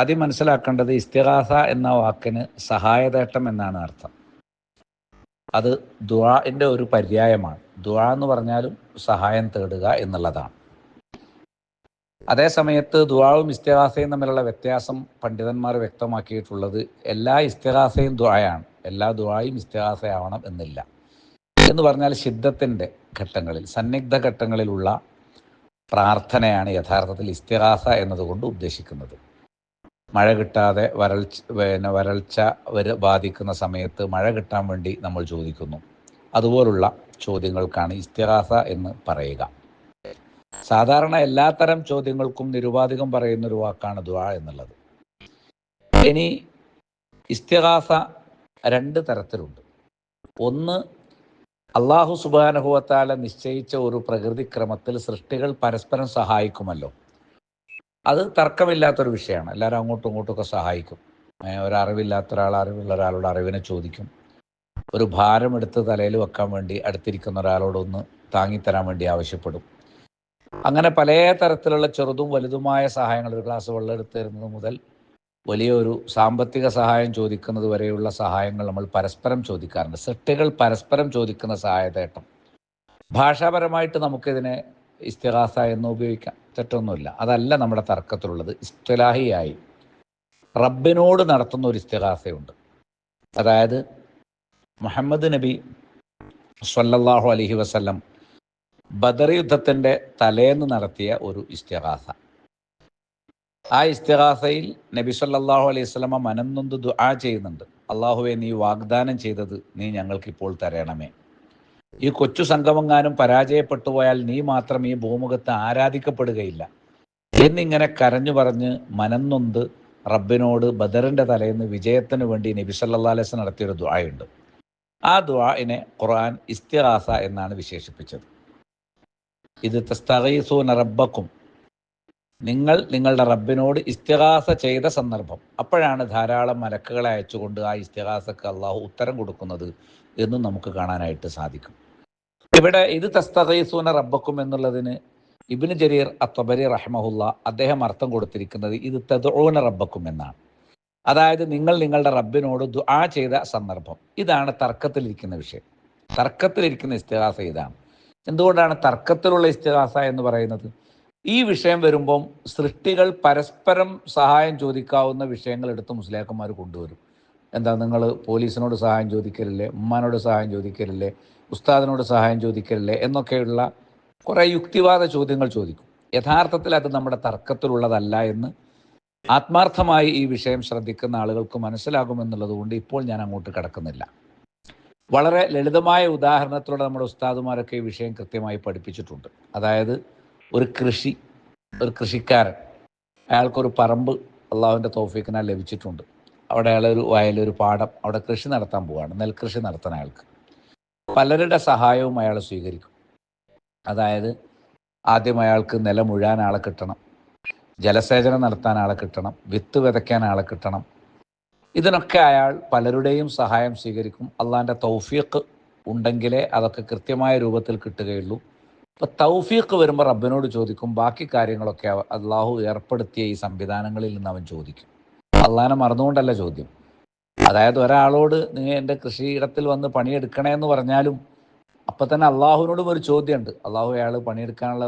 ആദ്യം മനസ്സിലാക്കേണ്ടത് ഇസ്തിഗാസ എന്ന വാക്കിന് സഹായതേട്ടം എന്നാണ് അർത്ഥം. അത് ദുആഇൻ്റെ ഒരു പര്യായമാണ്. ദുആ എന്ന് പറഞ്ഞാലും സഹായം തേടുക എന്നുള്ളതാണ്. അതേ സമയത്ത് ദുആവും ഇസ്തിഗാസയും തമ്മിലുള്ള വ്യത്യാസം പണ്ഡിതന്മാർ വ്യക്തമാക്കിയിട്ടുള്ളത് എല്ലാ ഇസ്തിഗാസയും ദുആയാണ്, എല്ലാ ദുആയും ഇസ്തിഗാസയാവണം എന്നില്ല. എന്ന് പറഞ്ഞാൽ ശിദ്ദത്തിൻ്റെ ഘട്ടങ്ങളിൽ, സന്നിഗ്ധ ഘട്ടങ്ങളിലുള്ള പ്രാർത്ഥനയാണ് യഥാർത്ഥത്തിൽ ഇസ്തിഗാസ എന്നതുകൊണ്ട് ഉദ്ദേശിക്കുന്നത്. മഴ കിട്ടാതെ വരൾച്ച ബാധിക്കുന്ന സമയത്ത് മഴ കിട്ടാൻ വേണ്ടി നമ്മൾ ചോദിക്കുന്നു. അതുപോലുള്ള ചോദ്യങ്ങൾക്കാണ് ഇസ്തിഗാസ എന്ന് പറയുക. സാധാരണ എല്ലാത്തരം ചോദ്യങ്ങൾക്കും നിരുപാധികം പറയുന്നൊരു വാക്കാണ് ദുആ എന്നുള്ളത്. ഇനി ഇസ്തിഗാസ രണ്ട് തരത്തിലുണ്ട്. ഒന്ന്, അല്ലാഹു സുബ്ഹാനഹു വ തആല നിശ്ചയിച്ച ഒരു പ്രകൃതിക്രമത്തിൽ സൃഷ്ടികൾ പരസ്പരം സഹായിക്കുമല്ലോ. അത് തർക്കമില്ലാത്തൊരു വിഷയമാണ്. എല്ലാവരും അങ്ങോട്ടും ഇങ്ങോട്ടുമൊക്കെ സഹായിക്കും. ഒരറിവില്ലാത്ത ഒരാൾ അറിവുള്ള ഒരാളോട് അറിവിനെ ചോദിക്കും. ഒരു ഭാരമെടുത്ത് തലയിൽ വെക്കാൻ വേണ്ടി അടുത്തിരിക്കുന്ന ഒരാളോടൊന്ന് താങ്ങിത്തരാൻ വേണ്ടി ആവശ്യപ്പെടും. അങ്ങനെ പല തരത്തിലുള്ള ചെറുതും വലുതുമായ സഹായങ്ങൾ, ഒരു ഗ്ലാസ് വെള്ളം എടുത്ത് തരുന്നത് മുതൽ വലിയൊരു സാമ്പത്തിക സഹായം ചോദിക്കുന്നത് വരെയുള്ള സഹായങ്ങൾ നമ്മൾ പരസ്പരം ചോദിക്കാറുണ്ട്. സൃഷ്ടികൾ പരസ്പരം ചോദിക്കുന്ന സഹായതേട്ടം. ഭാഷാപരമായിട്ട് നമുക്കിതിനെ ഇസ്തിഗാസ എന്ന് ഉപയോഗിക്കാം, തെറ്റൊന്നുമില്ല. അതല്ല നമ്മുടെ തർക്കത്തിലുള്ളത്. ഇസ്തിലാഹിയായി റബ്ബിനോട് നടത്തുന്ന ഒരു ഇസ്തിഗാസയുണ്ട്. അതായത് മുഹമ്മദ് നബി സ്വല്ലല്ലാഹു അലൈഹി വസല്ലം ബദർ യുദ്ധത്തിൻ്റെ തലേന്ന് നടത്തിയ ഒരു ഇസ്തിഗാസ. ആ ഇസ്തിഗാസയിൽ നബി സ്വല്ലല്ലാഹു അലൈഹി വസല്ലമ മനംനൊന്ത് ദുആ ചെയ്യുന്നുണ്ട്. അള്ളാഹുവെ, നീ വാഗ്ദാനം ചെയ്തത് നീ ഞങ്ങൾക്കിപ്പോൾ തരണമേ. ഈ കൊച്ചു സംഗമങ്ങാനും പരാജയപ്പെട്ടു പോയാൽ നീ മാത്രം ഈ ഭൂമുഖത്ത് ആരാധിക്കപ്പെടുകയില്ല എന്നിങ്ങനെ കരഞ്ഞു പറഞ്ഞ് മനംനൊന്ത് റബ്ബിനോട് ബദറിൻ്റെ തലേന്ന് വിജയത്തിന് വേണ്ടി നബി സല്ലല്ലാഹു അലൈഹി വസല്ലം നടത്തിയൊരു ദുആയുണ്ട്. ആ ദുആഇനെ ഖുർആൻ ഇസ്തിഗാസ എന്നാണ് വിശേഷിപ്പിച്ചത്. ഇത് തസ്തഗീസൂന റബ്ബക്കും, നിങ്ങൾ നിങ്ങളുടെ റബ്ബിനോട് ഇസ്തിഗാസ ചെയ്ത സന്ദർഭം. അപ്പോഴാണ് ധാരാളം മലക്കുകളെ അയച്ചുകൊണ്ട് ആ ഇസ്തിഗാസക്ക് അള്ളാഹു ഉത്തരം കൊടുക്കുന്നത് എന്നും നമുക്ക് കാണാനായിട്ട് സാധിക്കും. ഇവിടെ ഇത് തസ്തഗീസൂന റബ്ബക്കും എന്നുള്ളതിന് ഇബ്നു ജരീർ അത്വബരി റഹ്മഹുല്ല അദ്ദേഹം അർത്ഥം കൊടുത്തിരിക്കുന്നത് ഇത് തദ്ഊന റബ്ബക്കും എന്നാണ്. അതായത് നിങ്ങൾ നിങ്ങളുടെ റബ്ബിനോട് ദുആ ചെയ്ത സന്ദർഭം. ഇതാണ് തർക്കത്തിലിരിക്കുന്ന വിഷയം. തർക്കത്തിലിരിക്കുന്ന ഇസ്തിഗാസ ഇതാണ്. എന്തുകൊണ്ടാണ് തർക്കത്തിലുള്ള ഇസ്തിഗാസ എന്ന് പറയുന്നത്? ഈ വിഷയം വരുമ്പം സൃഷ്ടികൾ പരസ്പരം സഹായം ചോദിക്കാവുന്ന വിഷയങ്ങൾ എടുത്ത് മുസ്ലിയാക്കന്മാർ കൊണ്ടുവരും. എന്താ, നിങ്ങൾ പോലീസിനോട് സഹായം ചോദിക്കലില്ലേ, ഉമ്മാനോട് സഹായം ചോദിക്കലില്ലേ, ഉസ്താദിനോട് സഹായം ചോദിക്കലില്ലേ എന്നൊക്കെയുള്ള കുറേ യുക്തിവാദ ചോദ്യങ്ങൾ ചോദിക്കും. യഥാർത്ഥത്തിൽ അത് നമ്മുടെ തർക്കത്തിലുള്ളതല്ല എന്ന് ആത്മാർത്ഥമായി ഈ വിഷയം ശ്രദ്ധിക്കുന്ന ആളുകൾക്ക് മനസ്സിലാകുമെന്നുള്ളത് കൊണ്ട് ഇപ്പോൾ ഞാൻ അങ്ങോട്ട് കിടക്കുന്നില്ല. വളരെ ലളിതമായ ഉദാഹരണത്തിലൂടെ നമ്മുടെ ഉസ്താദുമാരൊക്കെ ഈ വിഷയം കൃത്യമായി പഠിപ്പിച്ചിട്ടുണ്ട്. അതായത് ഒരു കൃഷിക്കാരൻ, അയാൾക്കൊരു പറമ്പ് അള്ളാഹുവിൻ്റെ തൗഫീഖിനാൽ ലഭിച്ചിട്ടുണ്ട്. അവിടെ അയാളൊരു വയലൊരു പാടം, അവിടെ കൃഷി നടത്താൻ പോവുകയാണ്, നെൽകൃഷി നടത്താൻ. അയാൾക്ക് പലരുടെ സഹായവും അയാൾ സ്വീകരിക്കും. അതായത് ആദ്യം അയാൾക്ക് നിലം ഉഴാൻ ആളെ കിട്ടണം, ജലസേചനം നടത്താൻ ആളെ കിട്ടണം, വിത്ത് വിതയ്ക്കാൻ ആളെ കിട്ടണം. ഇതിനൊക്കെ അയാൾ പലരുടെയും സഹായം സ്വീകരിക്കും. അള്ളാഹിൻ്റെ തൗഫീഖ് ഉണ്ടെങ്കിലേ അതൊക്കെ കൃത്യമായ രൂപത്തിൽ കിട്ടുകയുള്ളൂ. അപ്പോൾ തൗഫീഖ് വരുമ്പോൾ റബ്ബിനോട് ചോദിക്കും. ബാക്കി കാര്യങ്ങളൊക്കെ അള്ളാഹു ഏർപ്പെടുത്തിയ ഈ സംവിധാനങ്ങളിൽ നിന്ന് അവൻ ചോദിക്കും. അള്ളാഹിനെ മറന്നുകൊണ്ടല്ല ചോദ്യം. അതായത് ഒരാളോട് നീ എൻ്റെ കൃഷിയിടത്തിൽ വന്ന് പണിയെടുക്കണേ എന്ന് പറഞ്ഞാലും അപ്പം തന്നെ അള്ളാഹുവിനോടും ഒരു ചോദ്യമുണ്ട്. അള്ളാഹു അയാൾ പണിയെടുക്കാനുള്ള,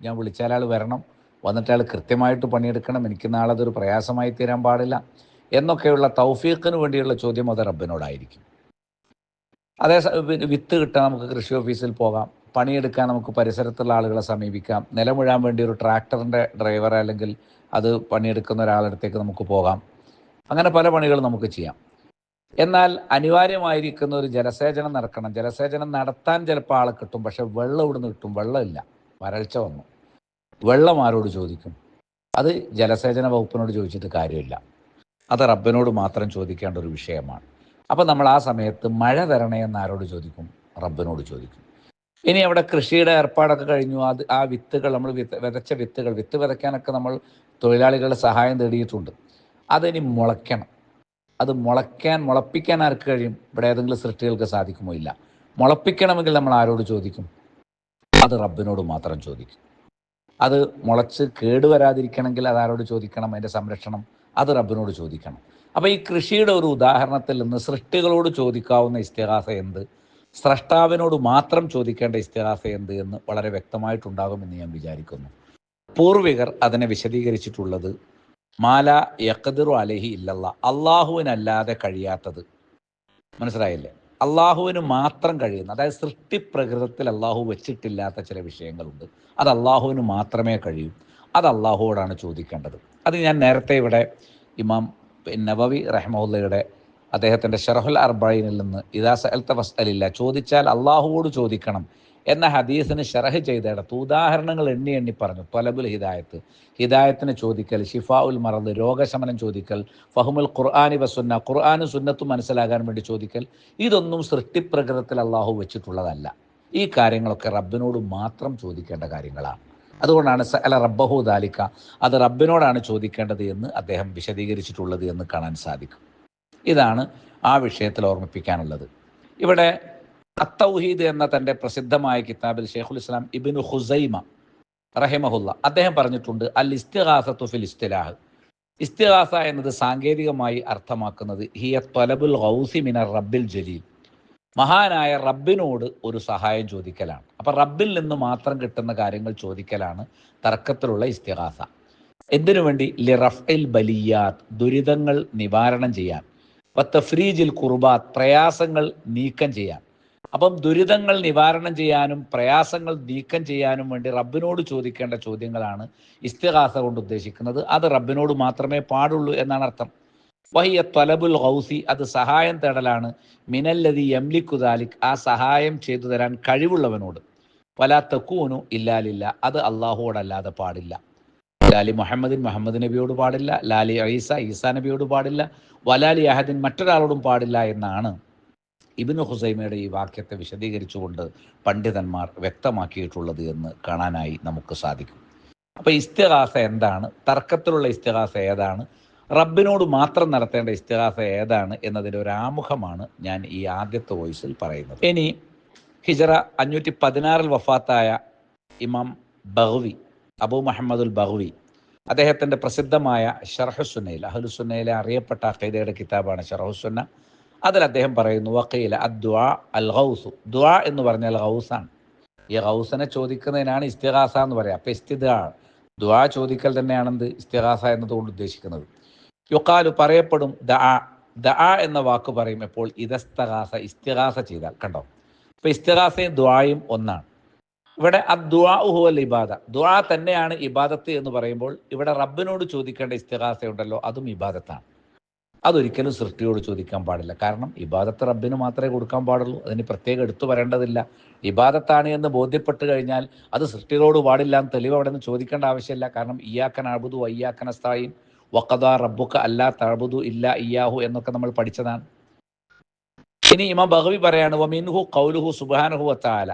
ഞാൻ വിളിച്ചാൽ അയാൾ വരണം, വന്നിട്ട് അയാൾ കൃത്യമായിട്ട് പണിയെടുക്കണം, എനിക്ക് നാളെ അതൊരു പ്രയാസമായി തീരാൻ പാടില്ല എന്നൊക്കെയുള്ള തൗഫീഖിന് വേണ്ടിയുള്ള ചോദ്യം അത് റബ്ബിനോടായിരിക്കും. അതേ വിത്ത് കിട്ടാൻ നമുക്ക് കൃഷി ഓഫീസിൽ പോകാം, പണിയെടുക്കാൻ നമുക്ക് പരിസരത്തുള്ള ആളുകളെ സമീപിക്കാം, നിലമുഴാൻ വേണ്ടി ഒരു ട്രാക്ടറിൻ്റെ ഡ്രൈവറെ അല്ലെങ്കിൽ അത് പണിയെടുക്കുന്ന ഒരാളടുത്തേക്ക് നമുക്ക് പോകാം. അങ്ങനെ പല പണികളും നമുക്ക് ചെയ്യാം. എന്നാൽ അനിവാര്യമായിരിക്കുന്ന ഒരു ജലസേചനം നടക്കണം. ജലസേചനം നടത്താൻ ചിലപ്പോൾ ആളെ കിട്ടും, പക്ഷെ വെള്ളം ഇവിടുന്ന് കിട്ടും, വെള്ളമില്ല, വരൾച്ച വന്നു. വെള്ളം ആരോട് ചോദിക്കും? അത് ജലസേചന വകുപ്പിനോട് ചോദിച്ചിട്ട് കാര്യമില്ല, അത് റബ്ബിനോട് മാത്രം ചോദിക്കേണ്ട ഒരു വിഷയമാണ്. അപ്പോൾ നമ്മൾ ആ സമയത്ത് മഴ തരണേ എന്ന് ആരോട് ചോദിക്കും? റബ്ബിനോട് ചോദിക്കും. ഇനി അവിടെ കൃഷിയുടെ ഏർപ്പാടൊക്കെ കഴിഞ്ഞു, അത് ആ വിത്തുകൾ നമ്മൾ വിതച്ച വിത്ത് വിതയ്ക്കാനൊക്കെ നമ്മൾ തൊഴിലാളികളുടെ സഹായം തേടിയിട്ടുണ്ട്. അതിനി മുളയ്ക്കണം. അത് മുളപ്പിക്കാൻ ആർക്ക് കഴിയും? ഇവിടെ ഏതെങ്കിലും സൃഷ്ടികൾക്ക് സാധിക്കുമോ? ഇല്ല. മുളപ്പിക്കണമെങ്കിൽ നമ്മൾ ആരോട് ചോദിക്കും? അത് റബ്ബിനോട് മാത്രം ചോദിക്കും. അത് മുളച്ച് കേടുവരാതിരിക്കണമെങ്കിൽ അതാരോട് ചോദിക്കണം? അതിൻ്റെ സംരക്ഷണം അത് റബ്ബിനോട് ചോദിക്കണം. അപ്പോൾ ഈ കൃഷിയുടെ ഒരു ഉദാഹരണത്തിൽ നിന്ന് സൃഷ്ടികളോട് ചോദിക്കാവുന്ന ഇസ്തിഗാസ എന്ത്, സ്രഷ്ടാവിനോട് മാത്രം ചോദിക്കേണ്ട ഇസ്തിഗാസ എന്ത് എന്ന് വളരെ വ്യക്തമായിട്ടുണ്ടാകുമെന്ന് ഞാൻ വിചാരിക്കുന്നു. പൂർവികർ അതിനെ വിശദീകരിച്ചിട്ടുള്ളത് മാല യഖ്ദിറു അലൈഹി ഇല്ലല്ലാ, അള്ളാഹുവിനല്ലാതെ കഴിയാത്തത്. മനസ്സിലായില്ലേ? അള്ളാഹുവിന് മാത്രം കഴിയുന്ന, അതായത് സൃഷ്ടിപ്രകൃതത്തിൽ അള്ളാഹു വെച്ചിട്ടില്ലാത്ത ചില വിഷയങ്ങളുണ്ട്. അത് അള്ളാഹുവിന് മാത്രമേ കഴിയൂ. അത് അള്ളാഹുവോടാണ് ചോദിക്കേണ്ടത്. അത് ഞാൻ നേരത്തെ ഇവിടെ ഇമാം നവവി റഹ്മത്തുള്ളയുടെ അദ്ദേഹത്തിൻ്റെ ഷറഹുൽ അർബഈനിൽ നിന്ന് ഇദാ സഅൽത ഫസ്അലില്ലാ, ചോദിച്ചാൽ അള്ളാഹുവോട് ചോദിക്കണം എന്ന ഹദീസിന് ഷറഹ് ചെയ്തിടത്ത് ഉദാഹരണങ്ങൾ എണ്ണി എണ്ണി പറഞ്ഞു. ത്വലബുൽ ഹിദായത്ത്, ഹിദായത്തിന് ചോദിക്കൽ, ഷിഫാഉൽ മറദ്, രോഗശമനം ചോദിക്കൽ, ഫഹ്മുൽ ഖുർആനി വസുന്ന, ഖുർആനും സുന്നത്തും മനസ്സിലാകാൻ വേണ്ടി ചോദിക്കൽ, ഇതൊന്നും സൃഷ്ടിപ്രകൃതത്തിൽ അള്ളാഹു വെച്ചിട്ടുള്ളതല്ല. ഈ കാര്യങ്ങളൊക്കെ റബ്ബിനോട് മാത്രം ചോദിക്കേണ്ട കാര്യങ്ങളാണ്. അതുകൊണ്ടാണ് സഅല റബ്ബഹു ദാലിക, അത് റബ്ബിനോടാണ് ചോദിക്കേണ്ടത് എന്ന് അദ്ദേഹം വിശദീകരിച്ചിട്ടുള്ളത് എന്ന് കാണാൻ സാധിക്കും. ഇതാണ് ആ വിഷയത്തിൽ ഓർമ്മിപ്പിക്കാനുള്ളത്. ഇവിടെ അത്തൗഹീദ് എന്ന തൻ്റെ പ്രസിദ്ധമായ കിതാബിൽ ഷെയ്ഖുൽ ഇസ്ലാം ഇബ്നു ഖുസൈമ റഹിമഹുല്ല അദ്ദേഹം പറഞ്ഞിട്ടുണ്ട്, അൽ ഇസ്തിഗാസത്തു ഫിൽ ഇസ്തിലാഹ്, ഇസ്തിഗാസ എന്നത് സാങ്കേതികമായി അർത്ഥമാക്കുന്നത് ഹിയ ത്വലബുൽ ഗൗസി മിനർ റബ്ബിൽ ജലീൽ, മഹാനായ റബ്ബിനോട് ഒരു സഹായം ചോദിക്കലാണ്. അപ്പം റബ്ബിൽ നിന്ന് മാത്രം കിട്ടുന്ന കാര്യങ്ങൾ ചോദിക്കലാണ് തർക്കത്തിലുള്ള ഇസ്തിഗാസ. എന്തിനു വേണ്ടി? ലി റഫ്ഇൽ ബലിയാത്ത്, ദുരിതങ്ങൾ നിവാരണം ചെയ്യാൻ, വത്തഫ്രീജിൽ കുർബാത്ത്, പ്രയാസങ്ങൾ നീക്കം ചെയ്യാൻ. അപ്പം ദുരിതങ്ങൾ നിവാരണം ചെയ്യാനും പ്രയാസങ്ങൾ നീക്കം ചെയ്യാനും വേണ്ടി റബ്ബിനോട് ചോദിക്കേണ്ട ചോദ്യങ്ങളാണ് ഇസ്തിഗാസ കൊണ്ട് ഉദ്ദേശിക്കുന്നത്. അത് റബ്ബിനോട് മാത്രമേ പാടുള്ളൂ എന്നാണ് അർത്ഥം. വഹിയ ത്വലബുൽ ഗൗസി, അത് സഹായം തേടലാണ്, മിനല്ലദി യംലിക്കു ദാലിക്, ആ സഹായം ചെയ്തു തരാൻ കഴിവുള്ളവനോട്. വലാ തകൂനു ഇല്ലാ ലില്ലാ, അത് അല്ലാഹുവോടല്ലാതെ പാടില്ല. ലാലി മുഹമ്മദിൻ, മുഹമ്മദ് നബിയോട് പാടില്ല. ലാലി ഈസാ നബിയോട് പാടില്ല. വലാലി അഹദിൻ, മറ്റൊരാളോടും പാടില്ല എന്നാണ് ഇബ്നു ഖുസൈമയുടെ ഈ വാക്യത്തെ വിശദീകരിച്ചുകൊണ്ട് പണ്ഡിതന്മാർ വ്യക്തമാക്കിയിട്ടുള്ളത് എന്ന് കാണാനായി നമുക്ക് സാധിക്കും. അപ്പോൾ ഇസ്തിഗാസ എന്താണ്, തർക്കത്തിലുള്ള ഇസ്തിഗാസ ഏതാണ്, റബ്ബിനോട് മാത്രം നടത്തേണ്ട ഇസ്തിഗാസ ഏതാണ് എന്നതിൻ്റെ ഒരു ആമുഖമാണ് ഞാൻ ഈ ആദ്യത്തെ വോയിസിൽ പറയുന്നത്. ഇനി ഹിജറ 516 വഫാത്തായ ഇമാം ബഗ്വി, അബൂ മുഹമ്മദുൽ ബഗ്വി, അദ്ദേഹത്തിൻ്റെ പ്രസിദ്ധമായ ഷർഹുസുന്നയിൽ, അഹ്ലുസുന്നയിലെ അറിയപ്പെട്ട അഖീദയുടെ കിതാബാണ് ഷർഹുസുന്ന. അതിൽ അദ്ദേഹം പറയുന്നു, വഖീല അദ്ദുആ അൽ ഗൗസു, ദുആ എന്ന് പറഞ്ഞാൽ ഗൗസാണ്. ഈ ഗൗസിനെ ചോദിക്കുന്നതിനാണ് ഇസ്തിഗാസ എന്ന് പറയുക. അപ്പോൾ ഇസ്തിദാ, ദുആ ചോദിക്കൽ തന്നെയാണെന്ത് ഇസ്തിഗാസ എന്നതുകൊണ്ട് ഉദ്ദേശിക്കുന്നത്. യുഖാലു, പറയപ്പെടും, ദഅ, ദഅ എന്ന വാക്ക് പറയും എപ്പോൾ? ഇദസ്തഗാസ, ഇസ്തിഗാസ ചെയ്താൽ. കണ്ടോ? അപ്പോൾ ഇസ്തിഗാസയും ദുആയും ഒന്നാണ്. ഇവിടെ അദ്ദുആ ഹുവൽ ഇബാദ, ദുആ തന്നെയാണ് ഇബാദത്ത് എന്ന് പറയുമ്പോൾ ഇവിടെ റബ്ബിനോട് ചോദിക്കേണ്ട ഇസ്തിഗാസ ഉണ്ടല്ലോ, അതും ഇബാദത്താണ്. അതൊരിക്കലും സൃഷ്ടിയോട് ചോദിക്കാൻ പാടില്ല. കാരണം ഇബാദത്ത് റബ്ബിന് മാത്രമേ കൊടുക്കാൻ പാടുള്ളൂ. അതിന് പ്രത്യേകം എടുത്തു പറയേണ്ടതില്ല. ഇബാദത്താണ് എന്ന് ബോധ്യപ്പെട്ട് കഴിഞ്ഞാൽ അത് സൃഷ്ടികളോട് പാടില്ല എന്ന് തെളിവ് അവിടെ നിന്ന് ചോദിക്കേണ്ട ആവശ്യമില്ല. കാരണം ഇയ്യാക നഅ്ബുദു വഇയ്യാക നസ്തഈൻ വഖദാ റബ്ബുക അല്ലാ തഅ്ബുദു ഇല്ലാ ഇയ്യാഹു എന്നൊക്കെ നമ്മൾ പഠിച്ചതാണ്. ഇനി ഇമാം ബഗ്വി പറയാണ്, വമിൻഹു ഖൗലുഹു സുബ്ഹാനഹു വതആല,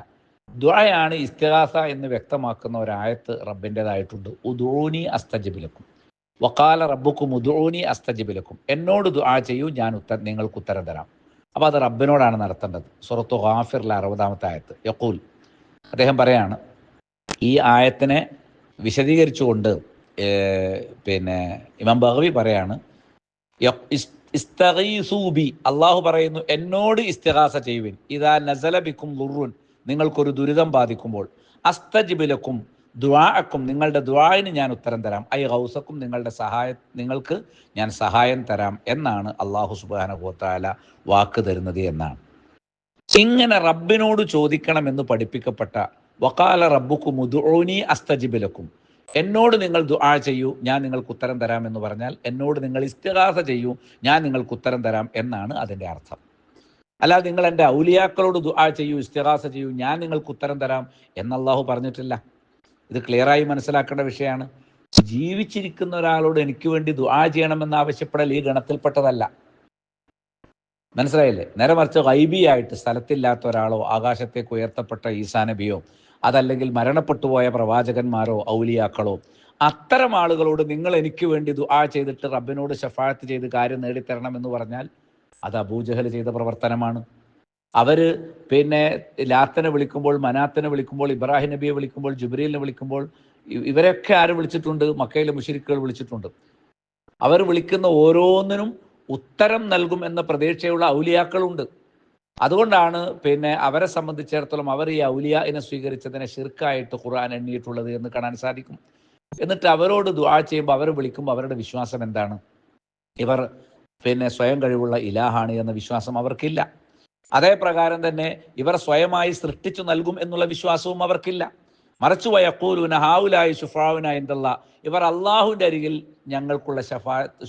ദുആയാണ് ഇസ്തിഗാസ എന്ന് വ്യക്തമാക്കുന്ന ഒരായത്ത് റബ്ബിൻ്റെതായിട്ടുണ്ട്. ഉദൂനി അസ്തജിബ് ലക്കും വഖാല റബ്ബുക്കും ഉദൂനി അസ്തജിബ് ലക്കും, എന്നോട് ദുആ ചെയ്യൂ, ഞാൻ നിങ്ങൾക്ക് ഉത്തരം തരാം. അപ്പോൾ അത് റബ്ബിനോടാണ് നടത്തേണ്ടത്. സൂറത്തു ഗാഫിറിലെ 60-ാമത്തെ ആയത്ത്. യഖൂൽ, അദ്ദേഹം പറയാണ്, ഈ ആയത്തിനെ വിശദീകരിച്ചുകൊണ്ട് ഇമാം ബഗ്വി പറയാണ്, ഇസ്തഗീസൂബി, അള്ളാഹു പറയുന്നു എന്നോട് ഇസ്തിഗാസ ചെയ്യുവിൻ, ഇദാ നസല ബിക്കും ദുർറുൻ, നിങ്ങൾക്കൊരു ദുരിതം ബാധിക്കുമ്പോൾ, അസ്തജിബ് ലക്കും, ദുആഅക്കും, നിങ്ങളുടെ ദുആഇന് ഞാൻ ഉത്തരം തരാം, ഐ ഗൗസക്കും, നിങ്ങൾക്ക് ഞാൻ സഹായം തരാം എന്നാണ് അള്ളാഹു സുബ്ഹാനഹു വതആല വാക്ക് തരുന്നത് എന്നാണ്. ഇങ്ങനെ റബ്ബിനോട് ചോദിക്കണമെന്ന് പഠിപ്പിക്കപ്പെട്ട വഖാല റബ്ബുക്കും ഉദ്ഊനി അസ്തജിബ് ലക്കും, എന്നോട് നിങ്ങൾ ദുആ ചെയ്യൂ, ഞാൻ നിങ്ങൾക്ക് ഉത്തരം തരാം എന്ന് പറഞ്ഞാൽ എന്നോട് നിങ്ങൾ ഇസ്തിഗാസ ചെയ്യൂ, ഞാൻ നിങ്ങൾക്ക് ഉത്തരം തരാം എന്നാണ് അതിൻ്റെ അർത്ഥം. അല്ലാതെ നിങ്ങൾ എൻ്റെ ഔലിയാക്കളോട് ദുആ ചെയ്യൂ, ഇസ്തിഗാസ ചെയ്യൂ, ഞാൻ നിങ്ങൾക്ക് ഉത്തരം തരാം എന്ന് അള്ളാഹു പറഞ്ഞിട്ടില്ല. ഇത് ക്ലിയറായി മനസ്സിലാക്കേണ്ട വിഷയമാണ്. ജീവിച്ചിരിക്കുന്ന ഒരാളോട് എനിക്ക് വേണ്ടി ദുആ ചെയ്യണമെന്ന് ആവശ്യപ്പെടൽ ഈ ഗണത്തിൽപ്പെട്ടതല്ല. മനസ്സിലായില്ലേ? നേരെ മറിച്ച് ഗൈബിയായിട്ട് സ്ഥലത്തില്ലാത്ത ഒരാളോ ആകാശത്തേക്ക് ഉയർത്തപ്പെട്ട ഈസാ നബിയോ അതല്ലെങ്കിൽ മരണപ്പെട്ടുപോയ പ്രവാചകന്മാരോ ഔലിയാക്കളോ അത്തരം ആളുകളോട് നിങ്ങൾ എനിക്ക് വേണ്ടി ദുആ ചെയ്തിട്ട് റബ്ബിനോട് ശഫാഅത്ത് ചെയ്ത് കാര്യം നേടിത്തരണം എന്ന് പറഞ്ഞാൽ അത് അബൂജഹൽ ചെയ്ത പ്രവർത്തനമാണ്. അവർ ലാത്തനെ വിളിക്കുമ്പോൾ, മനാത്തിനെ വിളിക്കുമ്പോൾ, ഇബ്രാഹിം നബിയെ വിളിക്കുമ്പോൾ, ജിബ്രീലിനെ വിളിക്കുമ്പോൾ ഇവരൊക്കെ ആര് വിളിച്ചിട്ടുണ്ട്? മക്കയിലെ മുശ്രിക്കുകൾ വിളിച്ചിട്ടുണ്ട്. അവർ വിളിക്കുന്ന ഓരോന്നിനും ഉത്തരം നൽകും എന്ന പ്രതീക്ഷയുള്ള ഔലിയാക്കളുണ്ട്. അതുകൊണ്ടാണ് അവരെ സംബന്ധിച്ചിടത്തോളം അവർ ഈ ഔലിയാഇനെ സ്വീകരിച്ചതിനെ ശിർക്കായിട്ട് ഖുർആൻ എണ്ണിയിട്ടുള്ളത് എന്ന് കാണാൻ സാധിക്കും. എന്നിട്ട് അവരോട് ദുആ ചെയ്യുമ്പോൾ, അവർ വിളിക്കുമ്പോൾ അവരുടെ വിശ്വാസം എന്താണ്? ഇവർ സ്വയം കഴിവുള്ള ഇലാഹാണ് എന്ന വിശ്വാസം അവർക്കില്ല. അതേ പ്രകാരം തന്നെ ഇവർ സ്വയമായി സൃഷ്ടിച്ചു നൽകും എന്നുള്ള വിശ്വാസവും അവർക്കില്ല. മറിച്ച് വയഖൂലൂന ഹൗലായി ശുഫാഉന ഇൻദല്ലാഹ്, ഇവർ അള്ളാഹുവിൻ്റെ അരികിൽ ഞങ്ങൾക്കുള്ള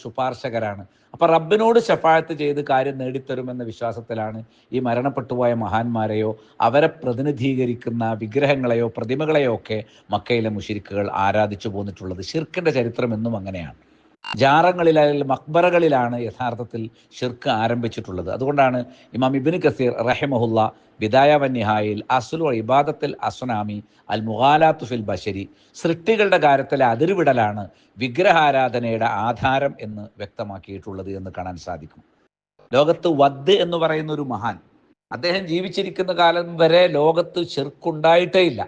ശുപാർശകരാണ്. അപ്പം റബ്ബിനോട് ശഫാഅത്ത് ചെയ്ത് കാര്യം നേടിത്തരുമെന്ന വിശ്വാസത്തിലാണ് ഈ മരണപ്പെട്ടുപോയ മഹാന്മാരെയോ അവരെ പ്രതിനിധീകരിക്കുന്ന വിഗ്രഹങ്ങളെയോ പ്രതിമകളെയോ ഒക്കെ മക്കയിലെ മുശ്രിക്കുകൾ ആരാധിച്ചു പോന്നിട്ടുള്ളത്. ഷിർക്കിൻ്റെ ചരിത്രം എന്നും അങ്ങനെയാണ്. ജാറങ്ങളിലായാലും മക്ബറകളിലാണ് യഥാർത്ഥത്തിൽ ഷിർക്ക് ആരംഭിച്ചിട്ടുള്ളത്. അതുകൊണ്ടാണ് ഇമാം ഇബ്നു കസീർ റഹിമഹുല്ല ബിദായ വന്നിഹായിൽ അസ്ലു ഇബാദത്തിൽ അസ്നാമി അൽ മുഗാലാത്തു ഫിൽ ബശരി, സൃഷ്ടികളുടെ കാര്യത്തിലെ അതിരുവിടലാണ് വിഗ്രഹാരാധനയുടെ ആധാരം എന്ന് വ്യക്തമാക്കിയിട്ടുള്ളത് എന്ന് കാണാൻ സാധിക്കും. ലോകത്ത് വദ് എന്ന് പറയുന്ന ഒരു മഹാൻ, അദ്ദേഹം ജീവിച്ചിരിക്കുന്ന കാലം വരെ ലോകത്ത് ഷിർക്കുണ്ടായിട്ടേ ഇല്ല.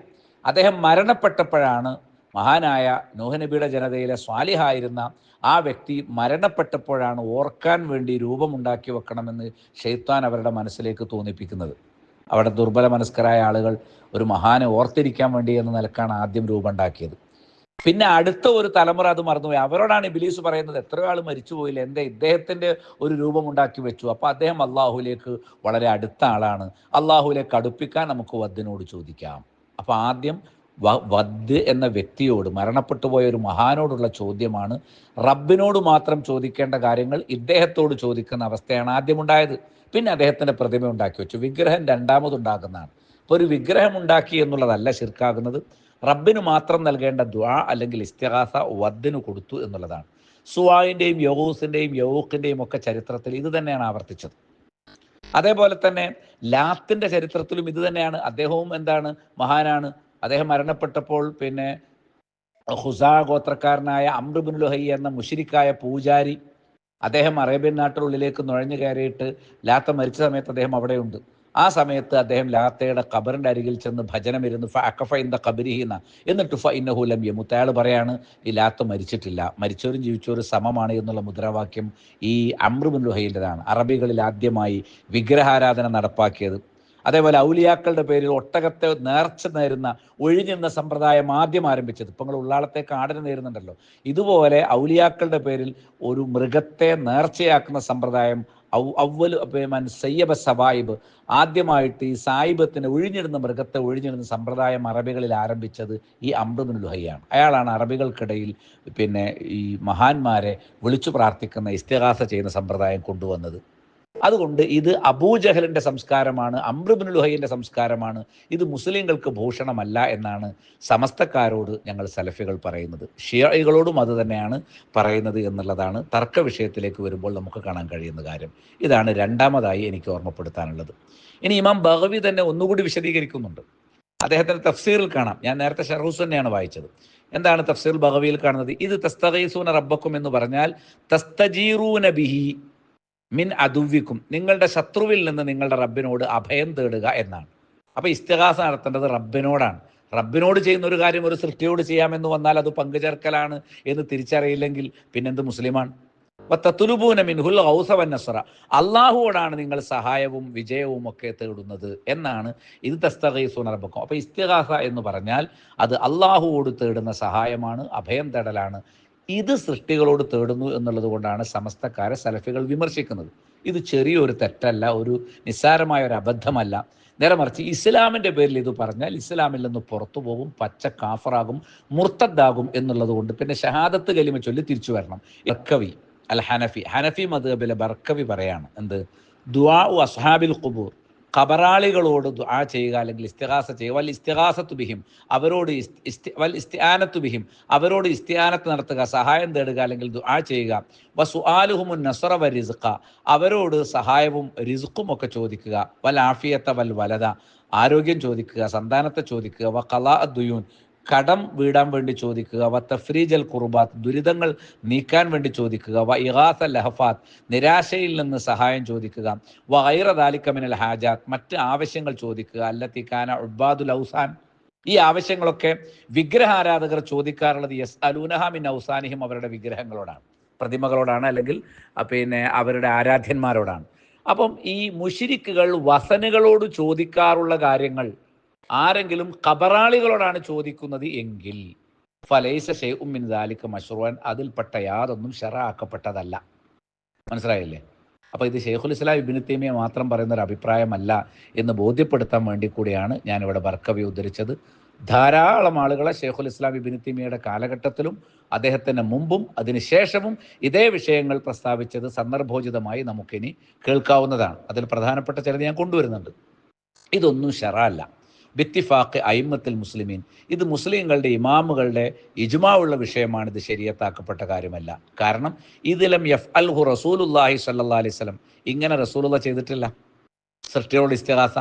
അദ്ദേഹം മരണപ്പെട്ടപ്പോഴാണ് മഹാനായ നൂഹ് നബിയുടെ ജനതയിലെ സ്വാലിഹായിരുന്ന ആ വ്യക്തി മരണപ്പെട്ടപ്പോഴാണ് ഓർക്കാൻ വേണ്ടി രൂപമുണ്ടാക്കി വെക്കണമെന്ന് ഷെയ്ത്താൻ അവരുടെ മനസ്സിലേക്ക് തോന്നിപ്പിക്കുന്നത്. അവിടെ ദുർബല മനസ്കരായ ആളുകൾ ഒരു മഹാനെ ഓർത്തിരിക്കാൻ വേണ്ടി എന്ന നിലക്കാണ് ആദ്യം രൂപം ഉണ്ടാക്കിയത്. പിന്നെ അടുത്ത ഒരു തലമുറ അത് മറന്നുപോയി. അവരോടാണ് ഇബ്ലീസ് പറയുന്നത്, എത്രയോ ആൾ മരിച്ചുപോയില്ല, എന്താ ഇദ്ദേഹത്തിൻ്റെ ഒരു രൂപമുണ്ടാക്കി വെച്ചു. അപ്പോൾ അദ്ദേഹം അള്ളാഹുലേക്ക് വളരെ അടുത്ത ആളാണ്, അള്ളാഹുലേക്ക് അടുപ്പിക്കാൻ നമുക്ക് വദ്ദിനോട് ചോദിക്കാം. അപ്പോൾ ആദ്യം വദ് എന്ന വ്യക്തിയോട്, മരണപ്പെട്ടു പോയ ഒരു മഹാനോടുള്ള ചോദ്യമാണ്. റബ്ബിനോട് മാത്രം ചോദിക്കേണ്ട കാര്യങ്ങൾ ഇദ്ദേഹത്തോട് ചോദിക്കുന്ന അവസ്ഥയാണ് ആദ്യമുണ്ടായത്. പിന്നെ അദ്ദേഹത്തിൻ്റെ പ്രതിമ ഉണ്ടാക്കി വെച്ചു. വിഗ്രഹം രണ്ടാമതുണ്ടാകുന്നതാണ്. അപ്പോൾ ഒരു വിഗ്രഹം ഉണ്ടാക്കി എന്നുള്ളതല്ല ശിർക്കാകുന്നത്. റബ്ബിന് മാത്രം നൽകേണ്ട ദുആ അല്ലെങ്കിൽ ഇസ്തിഗാസ വദ്ദിന് കൊടുത്തു എന്നുള്ളതാണ്. സുവായിൻ്റെയും യഹൂസിൻ്റെയും യഹൂക്കിൻ്റെയും ഒക്കെ ചരിത്രത്തിൽ ഇത് തന്നെയാണ് ആവർത്തിച്ചത്. അതേപോലെ തന്നെ ലാത്തിൻ്റെ ചരിത്രത്തിലും ഇത് തന്നെയാണ്. അദ്ദേഹവും എന്താണ്, മഹാനാണ്. അദ്ദേഹം മരണപ്പെട്ടപ്പോൾ ഖുസാ ഗോത്രക്കാരനായ അംർ ഇബ്നു ലുഹൈ എന്ന മുശ്രിക്കായ പൂജാരി, അദ്ദേഹം അറേബ്യൻ നാട്ടിനുള്ളിലേക്ക് നുഴഞ്ഞു കയറിയിട്ട് ലാത്ത മരിച്ച സമയത്ത് അദ്ദേഹം അവിടെയുണ്ട്. ആ സമയത്ത് അദ്ദേഹം ലാത്തയുടെ ഖബറിൻ്റെ അരികിൽ ചെന്ന് ഭജനമിരുന്ന് ഫഅഖഫ ഇൻദ ഖബരിഹിന, എന്നിട്ട് ഫഇന്നഹു ലം യമൂത്ത്, അയാൾ പറയാണ് ഈ ലാത്ത മരിച്ചിട്ടില്ല, മരിച്ചവരും ജീവിച്ചവരും സമമാണ് എന്നുള്ള മുദ്രാവാക്യം ഈ അംർ ഇബ്നു ലുഹൈൻ്റെതാണ്. അറബികളിൽ ആദ്യമായി വിഗ്രഹാരാധന നടപ്പാക്കിയത്. അതേപോലെ ഔലിയാക്കളുടെ പേരിൽ ഒട്ടകത്തെ നേർച്ച നേരുന്ന ഒഴിഞ്ഞിരുന്ന സമ്പ്രദായം ആദ്യം ആരംഭിച്ചത്. ഇപ്പം നിങ്ങൾ ഉള്ളാളത്തേക്ക് ആടിന് നേരുന്നുണ്ടല്ലോ, ഇതുപോലെ ഔലിയാക്കളുടെ പേരിൽ ഒരു മൃഗത്തെ നേർച്ചയാക്കുന്ന സമ്പ്രദായം സയ്യബ സവായിബ്, ആദ്യമായിട്ട് ഈ സായിബത്തിന് ഒഴിഞ്ഞിടുന്ന മൃഗത്തെ ഒഴിഞ്ഞിടുന്ന സമ്പ്രദായം അറബികളിൽ ആരംഭിച്ചത് ഈ അംർ ഇബ്നു ലുഹൈയാണ്. അയാളാണ് അറബികൾക്കിടയിൽ ഈ മഹാന്മാരെ വിളിച്ചു പ്രാർത്ഥിക്കുന്ന ഇസ്തിഗാസ ചെയ്യുന്ന സമ്പ്രദായം കൊണ്ടുവന്നത്. അതുകൊണ്ട് ഇത് അബൂജഹലിൻ്റെ സംസ്കാരമാണ്, അംർ ഇബ്നു ലുഹൈൻ്റെ സംസ്കാരമാണ്. ഇത് മുസ്ലിങ്ങൾക്ക് ഭൂഷണമല്ല എന്നാണ് സമസ്തക്കാരോട് ഞങ്ങൾ സലഫികൾ പറയുന്നത്. ഷിയകളോടും അത് തന്നെയാണ് പറയുന്നത് എന്നുള്ളതാണ് തർക്ക വിഷയത്തിലേക്ക് വരുമ്പോൾ നമുക്ക് കാണാൻ കഴിയുന്ന കാര്യം. ഇതാണ് രണ്ടാമതായി എനിക്ക് ഓർമ്മപ്പെടുത്താനുള്ളത്. ഇനി ഇമാം ബഗവി തന്നെ ഒന്നുകൂടി വിശദീകരിക്കുന്നുണ്ട്. അദ്ദേഹത്തിൻ്റെ തഫ്സീറിൽ കാണാം. ഞാൻ നേരത്തെ ഷർഹൂസ് തന്നെയാണ് വായിച്ചത്. എന്താണ് തഫ്സീർ ബഗവിയിൽ കാണുന്നത്? ഇത് തസ്തഗീസൂന റബ്ബക്കും എന്ന് പറഞ്ഞാൽ തസ്തജീറൂന ബിഹി മിൻ അദുവിക്കും, നിങ്ങളുടെ ശത്രുവിൽ നിന്ന് നിങ്ങളുടെ റബ്ബിനോട് അഭയം തേടുക എന്നാണ്. അപ്പോൾ ഇസ്തിഗാസ നടത്തേണ്ടത് റബ്ബിനോടാണ്. റബ്ബിനോട് ചെയ്യുന്ന ഒരു കാര്യം ഒരു സൃഷ്ടിയോട് ചെയ്യാമെന്ന് വന്നാൽ അത് പങ്കുചേർക്കലാണ് എന്ന് തിരിച്ചറിയില്ലെങ്കിൽ പിന്നെന്ത് മുസ്ലിമാണ്? തത്തുലുബൂന മിൻഹുൽ ഗൗസ വന്നസ്ര, അള്ളാഹുവോടാണ് നിങ്ങൾ സഹായവും വിജയവും ഒക്കെ തേടുന്നത് എന്നാണ് ഇത് തസ്തഗീസൂന റബ്ബക്കും. അപ്പോൾ ഇസ്തിഗാസ എന്ന് പറഞ്ഞാൽ അത് അള്ളാഹുവോട് തേടുന്ന സഹായമാണ്, അഭയം തേടലാണ്. ഇത് സൃഷ്ടികളോട് തേടുന്നു എന്നുള്ളത് കൊണ്ടാണ് സമസ്തക്കാരെ സലഫികൾ വിമർശിക്കുന്നത്. ഇത് ചെറിയൊരു തെറ്റല്ല, ഒരു നിസ്സാരമായ ഒരു അബദ്ധമല്ല. നേരെ മറിച്ച് ഇസ്ലാമിൻ്റെ പേരിൽ ഇത് പറഞ്ഞാൽ ഇസ്ലാമിൽ നിന്ന് പുറത്തു പോകും, പച്ച കാഫറാകും, മുർത്തദ്ദാകും എന്നുള്ളത് കൊണ്ട് പിന്നെ ഷഹാദത്ത് കലിമ ചൊല്ലി തിരിച്ചു വരണം. ബർക്കവി അൽ ഹനഫി മദ്ഹബിലെ ബർക്കവി പറയാണ്, എന്ത് ദുആഉ അസ്ഹാബിൽ ഖുബൂർ, ഖബറാളികളോട് ദുആ ചെയ്യുക അല്ലെങ്കിൽ ഇസ്തിഗാസ ചെയ്യുക. വൽ ഇസ്തിഗാസത്തു ബിഹിം, അവരോട് വൽ ഇസ്തിആനത്തു ബിഹിം, അവരോട് ഇസ്തിആനത്ത് നടത്തുക, സഹായം തേടുക അല്ലെങ്കിൽ ദുആ ചെയ്യുക. വസുആലുഹുമുൻ നസ്റ വ റിസ്ഖ, അവരോട് സഹായവും റിസ്ഖും ഒക്കെ ചോദിക്കുക. വൽ ആഫിയത വൽ വലദ, ആരോഗ്യം ചോദിക്കുക, സന്താനത്തെ ചോദിക്കുക. വ ഖലാ അദ്ദുയൂൻ, കടം വീടാൻ വേണ്ടി ചോദിക്കുക. വ തഫ്രീജൽ ഖുർബാത്ത്, ദുരിതങ്ങൾ നീക്കാൻ വേണ്ടി ചോദിക്കുക. വ ഇഗാസ ലഹഫാത്ത്, നിരാശയിൽ നിന്ന് സഹായം ചോദിക്കുക. വ ഗൈറ ദാലിക മിനൽ ഹാജാത്ത്, മറ്റ് ആവശ്യങ്ങൾ ചോദിക്കുക. അല്ലത്തി കാന ഉബ്ബാദുൽ ഔസാൻ, ഈ ആവശ്യങ്ങളൊക്കെ വിഗ്രഹാരാധകർ ചോദിക്കാറുള്ളത് യസ് അലൂനഹ മിൻ ഔസാനിഹിം, അവരുടെ വിഗ്രഹങ്ങളോടാണ്, പ്രതിമകളോടാണ്, അല്ലെങ്കിൽ പിന്നെ അവരുടെ ആരാധ്യന്മാരോടാണ്. അപ്പം ഈ മുശ്രിക്കുകൾ വസനുകളോട് ചോദിക്കാറുള്ള കാര്യങ്ങൾ ആരെങ്കിലും ഖബറാളികളോടാണ് ചോദിക്കുന്നത് എങ്കിൽ ഫലൈസ ഷൈഉം മിൻ ദാലിക മശ്റൂഅൻ, അതിൽപ്പെട്ട യാതൊന്നും ശറഅാക്കപ്പെട്ടതല്ല. മനസ്സിലായില്ലേ? അപ്പോൾ ഇത് ഷെയ്ഖുൽ ഇസ്ലാം ഇബ്നു തൈമിയ മാത്രം പറയുന്ന ഒരു അഭിപ്രായമല്ല എന്ന് ബോധ്യപ്പെടുത്താൻ വേണ്ടി കൂടിയാണ് ഞാനിവിടെ ബർക്കവി ഉദ്ധരിച്ചത്. ധാരാളം ആളുകളെ ഷെയ്ഖുൽ ഇസ്ലാം ഇബ്നു തൈമിയയുടെ കാലഘട്ടത്തിലും അദ്ദേഹത്തിന് മുമ്പും അതിനുശേഷവും ഇതേ വിഷയങ്ങൾ പ്രസ്താവിച്ചത് സന്ദർഭോചിതമായി നമുക്കിനി കേൾക്കാവുന്നതാണ്. അതിൽ പ്രധാനപ്പെട്ട ചിലത് ഞാൻ കൊണ്ടുവരുന്നുണ്ട്. ഇതൊന്നും ശറഅല്ല. ബിത്തിഫാഖ് അയിമ്മത്തുൽ മുസ്ലിമീൻ, ഇത് മുസ്ലിങ്ങളുടെ ഇമാമുകളുടെ ഇജ്മാ ഉള്ള വിഷയമാണ്. ഇത് ശരീഅത്താക്കപ്പെട്ട കാര്യമല്ല. കാരണം ഇതിലം യഫ്അൽഹു റസൂലുള്ളാഹി സ്വല്ലല്ലാഹി അലൈഹി വസല്ലം, ഇങ്ങനെ റസൂലുള്ള ചെയ്തിട്ടില്ല സൃഷ്ടിയോട് ഇസ്തിഗാസ.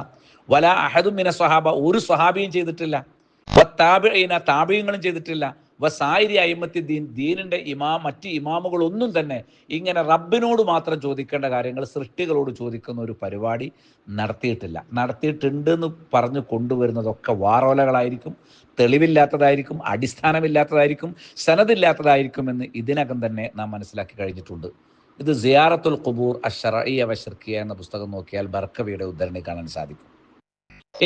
വല അഹദും മിന സ്വഹാബ, ഒരു സ്വഹാബിയും ചെയ്തിട്ടില്ല. വത്താബിഈന, താബിഈങ്ങളും ചെയ്തിട്ടില്ല. വസായിരി അയിമ്മത്തി ദീൻ, ദീനിൻ്റെ മറ്റ് ഇമാമുകളൊന്നും തന്നെ ഇങ്ങനെ റബ്ബിനോട് മാത്രം ചോദിക്കേണ്ട കാര്യങ്ങൾ സൃഷ്ടികളോട് ചോദിക്കുന്ന ഒരു പരിപാടി നടത്തിയിട്ടില്ല. നടത്തിയിട്ടുണ്ടെന്ന് പറഞ്ഞു കൊണ്ടുവരുന്നതൊക്കെ വാറോലകളായിരിക്കും, തെളിവില്ലാത്തതായിരിക്കും, അടിസ്ഥാനമില്ലാത്തതായിരിക്കും, സനദില്ലാത്തതായിരിക്കും എന്ന് ഇതിനകം തന്നെ നാം മനസ്സിലാക്കി കഴിഞ്ഞിട്ടുണ്ട്. ഇത് സിയാറത്തുൽ ഖുബൂർ അശ്ശറഇയ്യ വശിർക്കിയ എന്ന പുസ്തകം നോക്കിയാൽ ബർക്കവിയുടെ ഉദ്ധരണി കാണാൻ സാധിക്കും.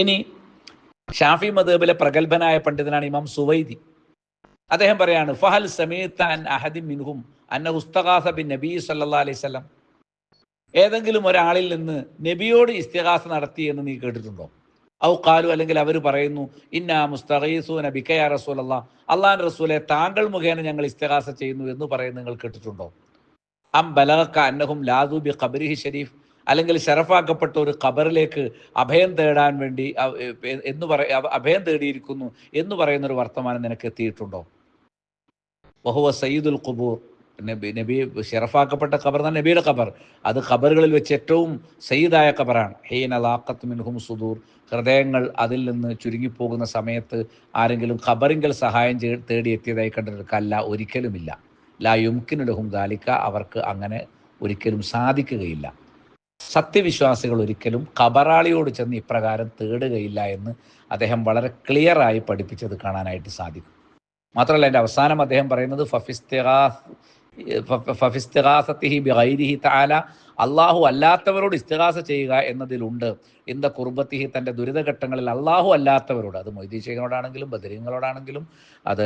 ഇനി ഷാഫി മദ്ഹബിലെ പ്രഗത്ഭനായ പണ്ഡിതനാണ് ഇമാം സുവൈദി. അദ്ദേഹം പറയാണ്, ഫഹൽ സമീഅത അൻ അഹദിൻ മിൻഹും അന്നഹു ഇസ്തഗാസ ബിൻ നബി സല്ലല്ലാഹു അലൈഹി വസല്ലം, ഏതെങ്കിലും ഒരാളിൽ നിന്ന് നബിയോട് ഇസ്തിഗാസ നടത്തി എന്ന് നീ കേട്ടിട്ടുണ്ടോ? ഔ ഖാലു, അല്ലെങ്കിൽ അവർ പറയുന്നു, ഇന്നാ മുസ്തഗീസൂന ബിക യാ റസൂലല്ലാഹ്, അല്ലാഹുവിന്റെ റസൂലെ താങ്കൾ മുഖേന ഞങ്ങൾ ഇസ്തിഗാസ ചെയ്യുന്നു എന്ന് പറയുന്നത് നിങ്ങൾ കേട്ടിട്ടുണ്ടോ? അം ബലഗക അന്നഹും ലാദു ബി ഖബരിഹി ഷരീഫ്, അല്ലെങ്കിൽ ഷറഫാക്കപ്പെട്ട ഒരു ഖബറിലേക്ക് അഭയം തേടാൻ വേണ്ടി അഭയം തേടിയിരിക്കുന്നു എന്ന് പറയുന്നൊരു വർത്തമാനം നിനക്ക് എത്തിയിട്ടുണ്ടോ? വഹുവ സയ്യിദുൽ ഖുബൂർ, നബി ഷറഫാക്കപ്പെട്ട ഖബർ തന്നെ നബിയുടെ ഖബർ, അത് ഖബറുകളിൽ വെച്ച് ഏറ്റവും സയ്യിദായ ഖബറാണ്. ഹീന ലാഖത്ത് മിൻഹും സുദൂർ, ഹൃദയങ്ങൾ അതിൽ നിന്ന് ചുരുങ്ങിപ്പോകുന്ന സമയത്ത് ആരെങ്കിലും ഖബറിങ്കൽ സഹായം തേടിയെത്തിയതായി കണ്ടിട്ടില്ല, ഒരിക്കലുമില്ല. ലാ യുംകിനു ലഹും ദാലിക, അവർക്ക് അങ്ങനെ ഒരിക്കലും സാധിക്കുകയില്ല. സത്യവിശ്വാസികൾ ഒരിക്കലും ഖബറാളിയോട് ചെന്ന് ഇപ്രകാരം തേടുകയില്ല എന്ന് അദ്ദേഹം വളരെ ക്ലിയറായി പഠിപ്പിച്ചത് കാണാനായിട്ട് സാധിക്കും. മാത്രമല്ല എൻ്റെ അവസാനം അദ്ദേഹം പറയുന്നത് ഫഫിസ്തിഗാസത്തിഹി ബിഗൈരിഹി തആല, അള്ളാഹു അല്ലാത്തവരോട് ഇസ്തിഗാസ ചെയ്യുക എന്നതിലുണ്ട്. ഇന്ദ കുർബത്തിഹി, തൻ്റെ ദുരിതഘട്ടങ്ങളിൽ അള്ളാഹു അല്ലാത്തവരോട്, അത് മൊയ്തീൻ ശൈഖിനോടാണെങ്കിലും ബദരീങ്ങളോടാണെങ്കിലും, അത്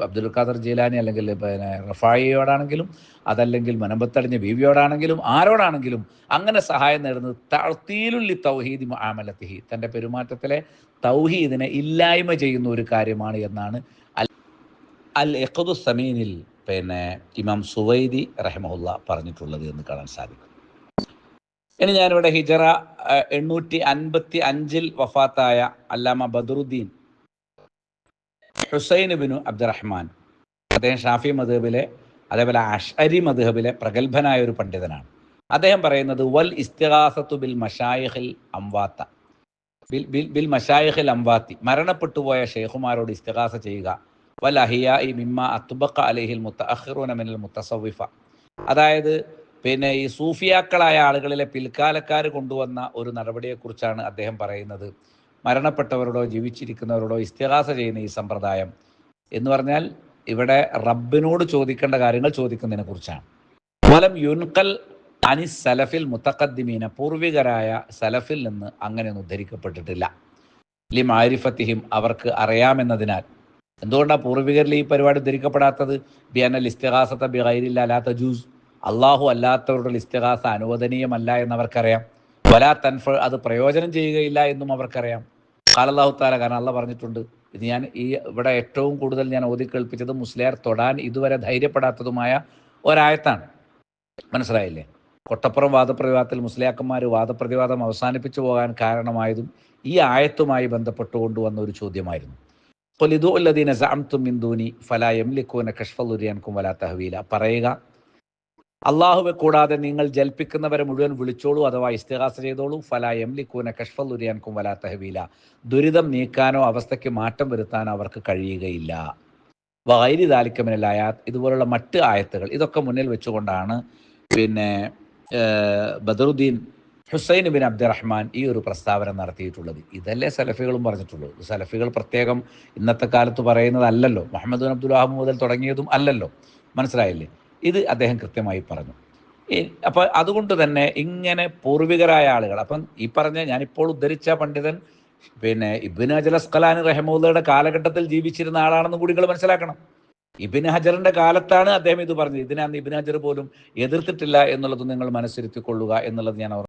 അബ്ദുൽ ഖാദർ ജീലാനി അല്ലെങ്കിൽ പിന്നെ റഫായിയോടാണെങ്കിലും, അതല്ലെങ്കിൽ മനമ്പത്തടിഞ്ഞ ബീവിയോടാണെങ്കിലും, ആരോടാണെങ്കിലും അങ്ങനെ സഹായം നേടുന്നത് തഅ്തീലുൽ ലിത്തൗഹീദി മുആമലത്തിഹി, തൻ്റെ പെരുമാറ്റത്തിലെ തൗഹീദിനെ ഇല്ലായ്മ ചെയ്യുന്ന ഒരു കാര്യമാണ് എന്നാണ് അൽ ഇഖ്ദു സമീനിൽ പിന്നെ ഇമാം സുവൈദി റഹിമഹുല്ല പറഞ്ഞിട്ടുള്ളത് എന്ന് കാണാൻ സാധിക്കും. ഇനി ഞാനിവിടെ ഹിജറ 855 വഫാത്തായ അല്ലാമ ബദറുദ്ദീൻ ഹുസൈൻ ബിനു അബ്ദുറഹ്മാൻ, അദ്ദേഹം ഷാഫി മദ്ഹബിലെ അതേപോലെ അശ്അരി മദ്ഹബിലെ പ്രഗത്ഭനായ ഒരു പണ്ഡിതനാണ്. അദ്ദേഹം പറയുന്നത് വൽ ഇസ്തിഗാസത്തു ബിൽ മശായിഖിൽ അംവാത്ത, ബിൽ മശായിഖിൽ അംവാത്തി, മരണപ്പെട്ടുപോയ ഷെയ്ഖുമാരോട് ഇസ്തിഗാസ ചെയ്യുക. വൽ അഹിയാഇ മിമ്മ അത്ബഖ അലൈഹിൽ മുതഅഖിറൂന മിനൽ മുതസവ്വിഫ, അതായത് പിന്നെ ഈ സൂഫിയാക്കളായ ആളുകളിലെ പിൽക്കാലക്കാർ കൊണ്ടുവന്ന ഒരു നടപടിയെക്കുറിച്ചാണ് അദ്ദേഹം പറയുന്നത്. മരണപ്പെട്ടവരോടോ ജീവിച്ചിരിക്കുന്നവരോടോ ഇസ്തിഗാസ ചെയ്യുന്ന ഈ സമ്പ്രദായം എന്ന് പറഞ്ഞാൽ ഇവിടെ റബ്ബിനോട് ചോദിക്കേണ്ട കാര്യങ്ങൾ ചോദിക്കുന്നതിനെ കുറിച്ചാണ്. വലം യുൻഖൽ അനി സലഫിൽ മുതഖദ്ദിമീന, പൂർവികരായ സലഫിൽ നിന്ന് അങ്ങനെയൊന്നും ഉദ്ധരിക്കപ്പെട്ടിട്ടില്ല. ലി മാരിഫത്തിഹിം, അവർക്ക് അറിയാമെന്നതിനാൽ. എന്തുകൊണ്ടാണ് പൂർവികരിൽ ഈ പരിപാടി ഉദ്ധരിക്കപ്പെടാത്തത്? ബിഅനൽ ഇസ്തിഗാസത ബിഗൈരില്ലാ ലാ തജൂസ്, അള്ളാഹു അല്ലാത്തവരുടെ ഇസ്തിഗാസ അനുവദനീയമല്ല എന്നവർക്കറിയാം. വലാ തൻഫ, അത് പ്രയോജനം ചെയ്യുകയില്ല എന്നും അവർക്കറിയാം. ഖാല അല്ലാഹു തആല, കാരണം അള്ളാഹ് പറഞ്ഞിട്ടുണ്ട്. ഇത് ഞാൻ ഇവിടെ ഏറ്റവും കൂടുതൽ ഞാൻ ഓതി കേൾപ്പിച്ചത് മുസ്ലിയാർ തൊടാൻ ഇതുവരെ ധൈര്യപ്പെടാത്തതുമായ ഒരായത്താണ്. മനസ്സിലായില്ലേ? കൊട്ടപ്പുറം വാദപ്രതിവാദത്തിൽ മുസ്ലിയാക്കന്മാർ വാദപ്രതിവാദം അവസാനിപ്പിച്ചു പോകാൻ കാരണമായതും ഈ ആയത്തുമായി ബന്ധപ്പെട്ടുകൊണ്ട് വന്ന ഒരു ചോദ്യമായിരുന്നു. ഖുലിദുല്ലദീന സഅംതും മിൻ ദൂനി ഫലാ യംലികൂന കശ്ഫൽ ദുരിയൻകും വലാ തഹ്വീല, പറയുക, അള്ളാഹുവെ കൂടാതെ നിങ്ങൾ ജൽപ്പിക്കുന്നവരെ മുഴുവൻ വിളിച്ചോളൂ അഥവാ ഇസ്തിഗാസ ചെയ്തോളൂ. ഫലാ യംലികൂന കശ്ഫൽ ദുരിയൻകും വലാ തഹ്വീല, ദുരിതം നീക്കാനോ അവസ്ഥയ്ക്ക് മാറ്റം വരുത്താനോ അവർക്ക് കഴിയുകയില്ല. വഗൈരി ദാലിക മിനൽ ആയാത്ത്, ഇതുപോലുള്ള മറ്റ് ആയത്തുകൾ, ഇതൊക്കെ മുന്നിൽ വെച്ചുകൊണ്ടാണ് പിന്നെ ബദറുദ്ദീൻ ഹുസൈൻ ബിൻ അബ്ദുറഹ്മാൻ ഈ ഒരു പ്രസ്താവന നടത്തിയിട്ടുള്ളത്. ഇതല്ലേ സലഫികളും പറഞ്ഞിട്ടുള്ളൂ. സലഫികൾ പ്രത്യേകം ഇന്നത്തെ കാലത്ത് പറയുന്നതല്ലല്ലോ, മുഹമ്മദ് ബിൻ അബ്ദുൽ വഹാബ് മുതൽ തുടങ്ങിയതും അല്ലല്ലോ. മനസ്സിലായില്ലേ? ഇത് അദ്ദേഹം കൃത്യമായി പറഞ്ഞു. അപ്പോൾ അതുകൊണ്ട് തന്നെ ഇങ്ങനെ പൂർവികരായ ആളുകൾ, അപ്പം ഈ പറഞ്ഞ ഞാനിപ്പോൾ ഉദ്ധരിച്ച പണ്ഡിതൻ ഇബ്നു ഹജർ അസ്ഖലാനി റഹിമഹുള്ളയുടെ കാലഘട്ടത്തിൽ ജീവിച്ചിരുന്ന ആളാണെന്ന് കൂടി നിങ്ങൾ മനസ്സിലാക്കണം. ഇബ്നു ഹജറിന്റെ കാലത്താണ് അദ്ദേഹം ഇത് പറഞ്ഞത്. ഇതിനന്ന് ഇബ്നു ഹജർ പോലും എതിർത്തിട്ടില്ല എന്നുള്ളത് നിങ്ങൾ മനസ്സിരുത്തിക്കൊള്ളുക എന്നുള്ളത് ഞാൻ